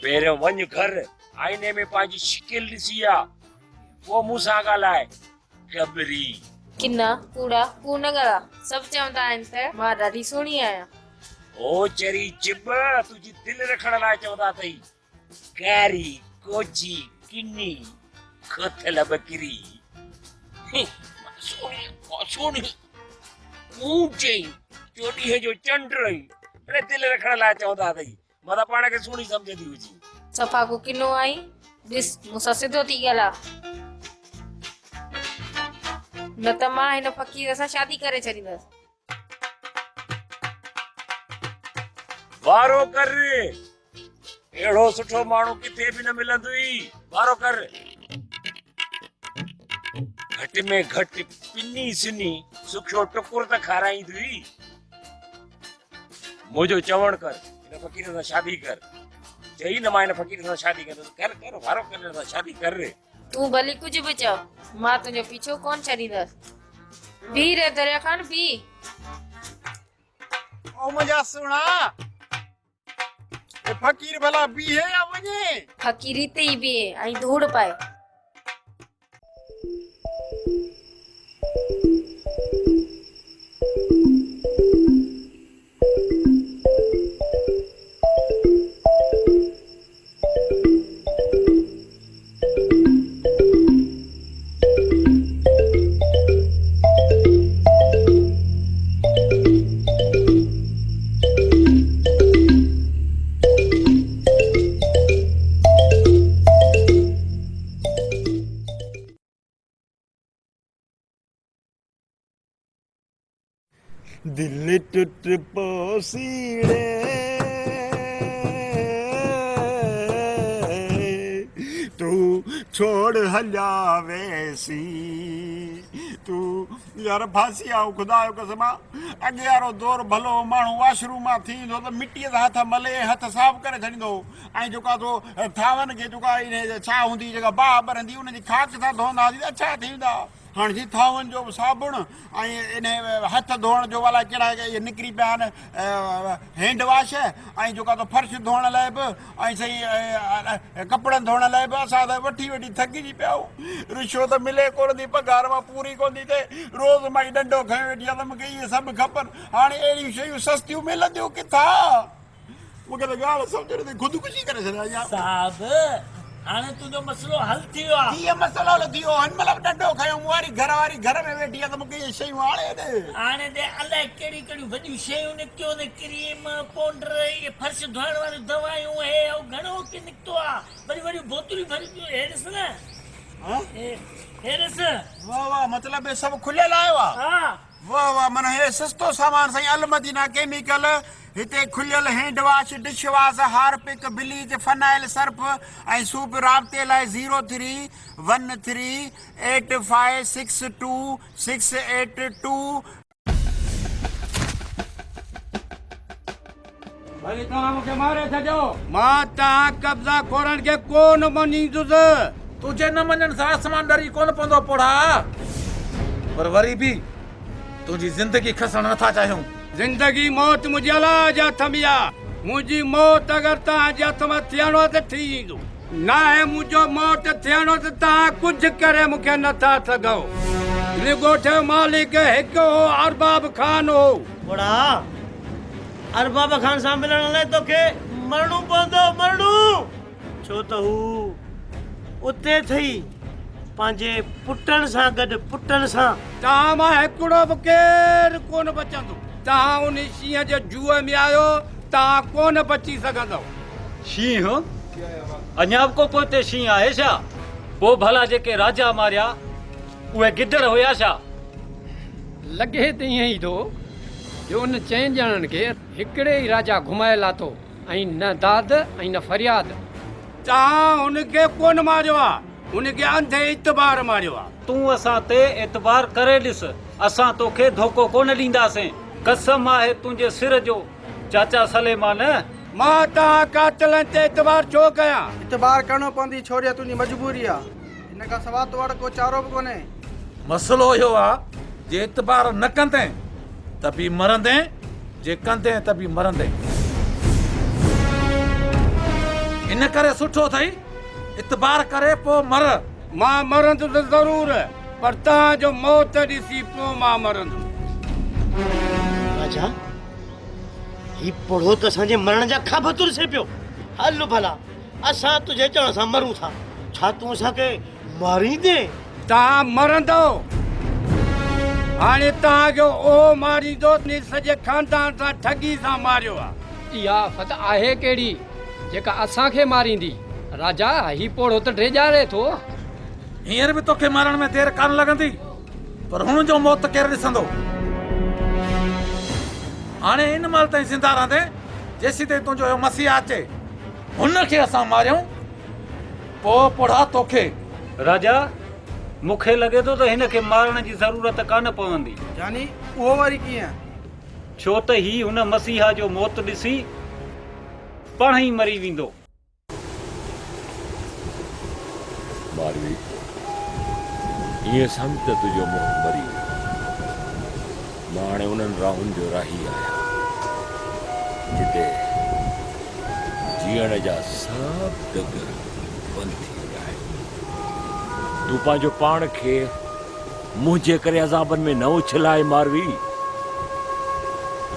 पहिरियों वञ घर आईने में पंहिंजी शिकिल ॾिसी आ पोइ मूंसां ॻाल्हाए। कबरी किन्ना कूड़ा कू न ॻाल्हा, सभु चवंदा आहिनि त मां ॾाढी सुहिणी आहियां। ओ चरी चिब तुंहिंजी दिलि रखण लाइ चवंदा अथई। कारी कोची किनी खोथल बकरी सुहिणी मूं चई चोॾीह जो चंड रही अरे दिलि रखण लाइ चवंदा अथई। मां त पाण खे सुहिणी सम्झंदी हुजी। सफ़ा को किनो आई ॾिस मूंसां सिधो थी ॻाल्हा न त मां हिन फ़कीर सां शादी करे छॾींदसि। वारो कर अहिड़ो सुठो माण्हू किथे बि न मिलंदुई। वारो कर घटि में घटि पिनी सिनी सुखियो टुकुर त खाराईंदी। मुंहिंजो चवण कर हिन फ़कीर सां शादी कर। चई न मां हिन फ़कीर सां शादी कंदुसि। कर वारो कर हिन सां शादी कर। तूं भली कुझु बि चओ मां तुंहिंजो पीछो कोन छॾींदसि। भी रे दरिया खान भी। ओ मुंहिंजा सुणा फ़कीर भला बीहे या वञे? फ़कीर हिते ई बीहे ऐं धूड़ पाए। दिल टूट पोसीड़े तू छोड़ हलिया वैसी तू यार फांसी आओ खुदा जो कसम अॻे वारो दौर भलो माण्हू वॉशरूम मां थींदो त मिटीअ सां हथ मले हथ साफ़ करे छॾींदो ऐं जेका तो थावनि खे जेका इन छा हूंदी जेका बाहि ॿरंदी उनजी खाक सां धोईंदासीं त छा थींदा। हाणे जी थावनि जो साबुण ऐं इन हथ धोअण जो वाला कहिड़ा इहे निकिरी पिया आहिनि हैंड वॉश ऐं जेका त फर्श धोअण लाइ बि ऐं सही कपिड़नि धोअण लाइ बि असां त वठी थकिजी पिया आहियूं। रिश्वत मिले कोन थी पघार मां पूरी कोन थी थिए रोज़ मां डंडो खयो वेठी आहे त मूंखे इहे सभु खपनि। हाणे अहिड़ियूं शयूं सस्तियूं मिलंदियूं किथां? मूंखे त ॻाल्हि सम्झ नथी ख़ुदकुशी करे छॾिया साहब। हाणे तुंहिंजो मसलो हल थी वियो आहे। कीअं मसलो हल थी वियो? हिन महिल डंडो खयो मूं वारी घर में वेठी आहे त मूंखे इहे शयूं हाणे ॾे। हाणे दे अलाए कहिड़ी कहिड़ियूं वॾियूं शयूं निकितियूं आहिनि क्रीम पाउडर इहे फर्श धोइण वारियूं दवायूं हे घणो की निकितो आहे। वरी वॾियूं बोतलूं भरियूं हे ॾिस न हे ॾिस। वाह वाह मतिलबु सभु खुलियल आयो आहे। हा वाह वाह माना हे सस्तो सामान साईं अलमदीना केमिकल हिते खुलियल hand wash dish wash Harpic bleach phenyl Surf ऐं सूप राब्ते लाइ 03138562 भली तव्हां मूंखे मारे छॾियो मां तव्हां कब्ज़ा खोरनि खे कोन मञींदुसि। तुझे न मञण सां आसमान डरी कोन पवंदो पोड़ा, पर वरी बि तुंहिंजी ज़िंदगी खसण नथा चाहियूं। जिंदगी मौत मुंहिंजे अलाह जे हथ में आहे। मुंहिंजी मौत अगरि तव्हांजे हथ में थियणो त थी ईंदो, न आहे मुंहिंजो मौत थियणो त तव्हां कुझु करे मूंखे नथा सघो। हिन ॻोठ जो मालिक हिकु हो, अरबाब खान हो। पोड़ा अरबाब खान सां मिलण लाइ तोखे मरणो पवंदो, मरणो। छो त हू उते थई पंहिंजे पुटनि सां गॾु, पुटनि सां। तव्हां मां हिकिड़ो बि केरु कोन बचंदो। तव्हां उन शींहं जे जुए में आयो, तव्हां कोन बची सघंदव। शींह अञा को पोइ शींह आहे छा? पोइ भला जेके राजा मारिया उहे गिदड़ हुया छा? लॻे त ईअं ई थो जो उन 4 ॼणनि खे हिकिड़े ई राजा घुमाए लाथो, ऐं न दाद ऐं न फरियाद। तव्हां हुनखे कोन मारियो आहे, हुनखे अंधे इतबार मारियो आहे। तूं असां ते एतबार करे ॾिस, असां तोखे धोखो कोन ॾींदासीं। कसम आहे तुंहिंजे सिर जो चाचा सलेमान। मां तव्हां कातलनि ते एतबार छो कयां? इतबार करणो पवंदी, छोरिया तुंहिंजी मजबूरी आहे। हिन खां सवाइ तो वटि को चारो बि कोन्हे। मसलो इहो आहे जे इतबार न कंदे त बि मरंदे, जे कंदे त बि मरंदे। इन करे सुठो अथई इतबार करे पोइ मर। मां मरंदुसि त ज़रूर, पर तव्हांजो मौत ॾिसी पोइ मां मरंदुसि। राजा ही पोड़ो त असांजे मरण जा खाब तुरसे पियो। हल भला असां तुंहिंजे चवण सां मरूं था, छा तूं असांखे मारींदे? तव्हां मरंदो। हाणे तव्हांखे ओ मारींदो, सॼे खानदान सां ठगी सां मारियो आहे। इहा आफ़त आहे कहिड़ी जेका असांखे मारींदी? राजा ही पोड़ो त ड्रेजारे थो। हींअर बि तोखे मारण में देरि कान लॻंदी, पर हुन जो मौत केरु ॾिसंदो? हाणे इन महिल ताईं ज़िंदा रहंदे जेसीं ताईं तुंहिंजो मसीहा अचे, हुनखे असां मारियूं, पोइ पोड़ा तोखे। राजा मूंखे लॻे थो त हिनखे मारण जी ज़रूरत कान पवंदी। यानी उहो वरी कीअं? छो त ही हुन मसीहा जो मौत ॾिसी पाण ई मरी वेंदो। मारवी ईअं सम्झ त तुंहिंजो मुंहुं मरी वियो। मां हाणे उन्हनि राहुनि जो राही आहियां जिते जीअण जा सभु ॾग बंदि थी विया आहिनि। तूं पंहिंजो पाण खे मुंहिंजे करे अज़ाबनि में न उछलाए मारवी।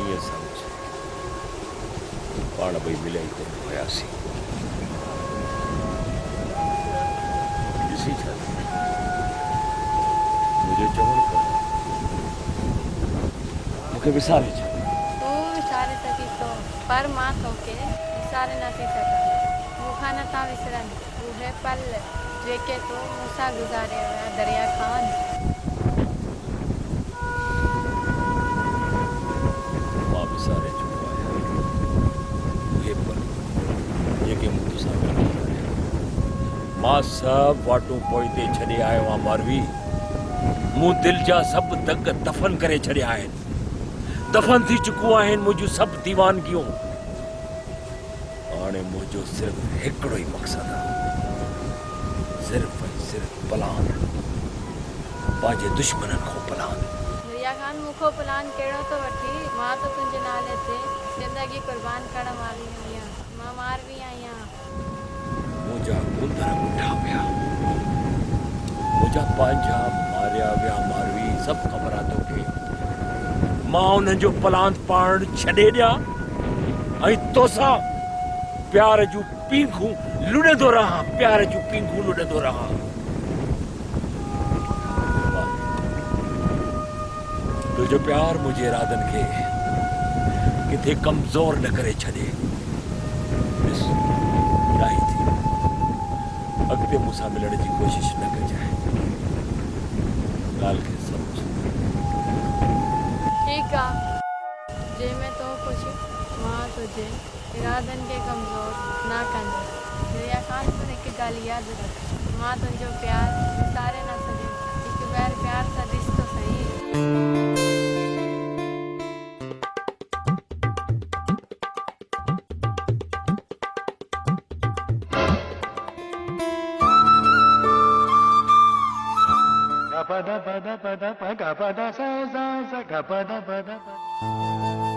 ईअं सम्झ पाण ॿई मिलिया ई कोन हुयासीं। ॾिसी छा मुंहिंजो चवणु कर, मूंखे विसारे छा। तूं विसारे सघीं थो, पर मां तोखे विसारे नथी सघां। मूंखां नथा विसरनि उहे पल जेके तूं मूंसां गुज़ारे विया दरिया खान। मां विसारे चुको आहियां उहे पल जेके मूं तोसां गॾु गुज़ारिया। मां सभु वाटूं पोइते छॾे आयो आहियां मारवी। मूं दिलि जा सभु दग दफ़न करे छॾिया आहिनि। दफ़न थी चुकियूं आहिनि मुंहिंजूं सभु दीवानगियूं। हाणे मुंहिंजो सिर्फ़ु हिकिड़ो ई मक़सदु आहे, सिर्फ़ु ऐं सिर्फ़ु पलान, पंहिंजे दुश्मननि खां पलान। दरिया खान मूंखो प्लान कहिड़ो थो वठी? मां त तुंहिंजे नाले ते ज़िंदगी कुर्बान करण वारी आहियां। मां मारवी आहियां। मुंहिंजा गुंदर ॿुढा विया, मुंहिंजा पंहिंजा मारिया विया मारवी। सभु ख़बर आहे तोखे। मां उन्हनि जो पलान पाण छॾे ॾियां ऐं तोसां प्यार जूं पींघूं लुॾंदो रहां, प्यार जूं पींघूं लुॾंदो रहां। तुंहिंजो प्यार मुंहिंजे इरादनि खे किथे कमज़ोर न करे छॾे। ॾिस ॾाही थी, अॻिते मूंसां मिलण जी कोशिश न कजांइ। ॻाल्हि खे सम्झ। ठीकु आहे, जंहिंमें तो ख़ुशि मां तुंहिंजे इरादनि खे कमज़ोर न कंदसि। दरिया खान तूं हिकु ॻाल्हि यादि रख, मां तुंहिंजो प्यारु विसारे न सघियमि। हिकु ॿार प्यार सां ॾिस तो सही। पद पद पद प ग पद सा सा स ग पद पद पद